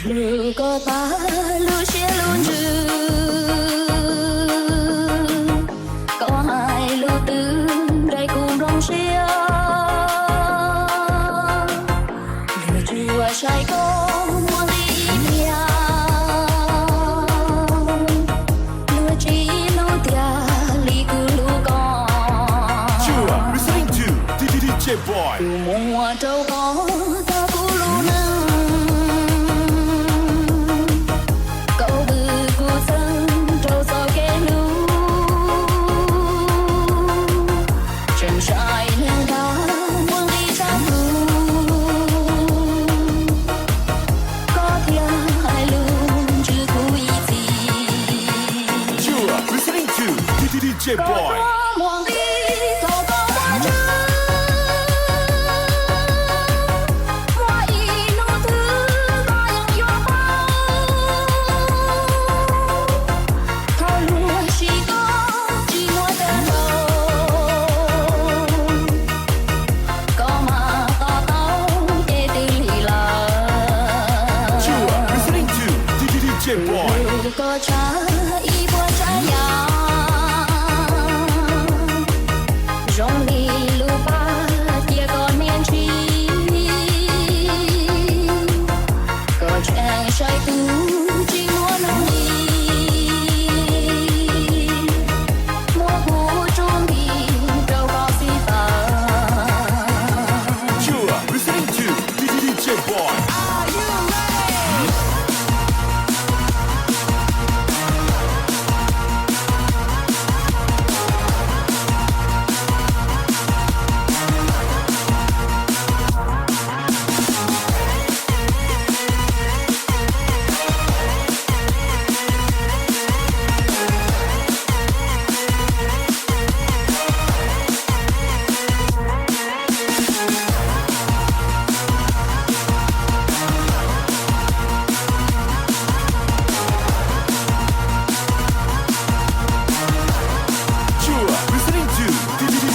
如果把路线录制，có hai lưu tư đầy cùng rong xia, lừa chùa trai có muốn đi nhà, lừa chỉ nô tia li cứ lu con. You are listening to DJ Boy. Từ mùa trâu có ta cũ lu nâng. DJ Boy. Có cha y qua trái nhà rong đi lu ba chia con miền chi có trẻ trai tu chỉ muốn nông đi mua khu trung đi đâu có gì ta. You are listening to DJ Boy.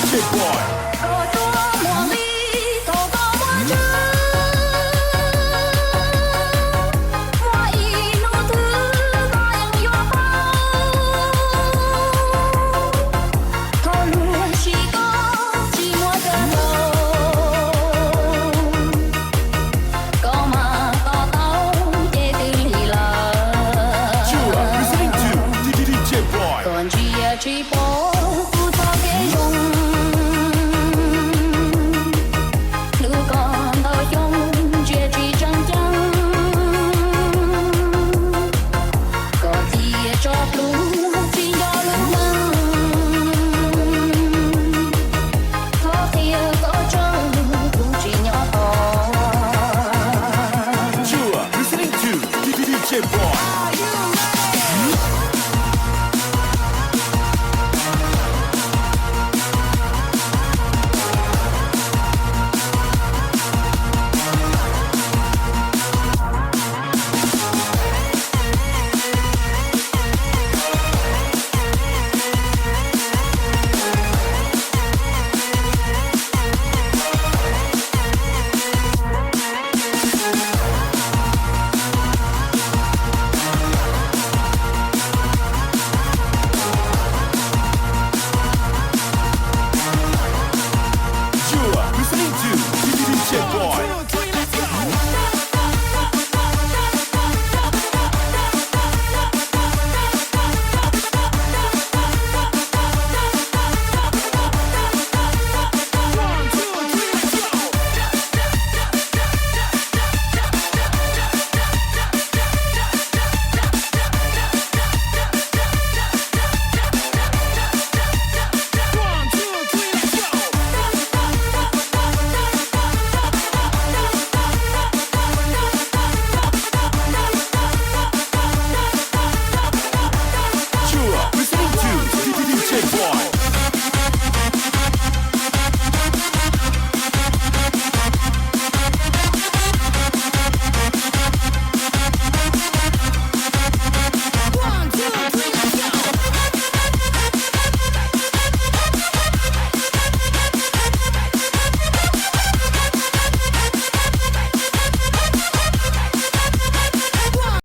DJ Boy.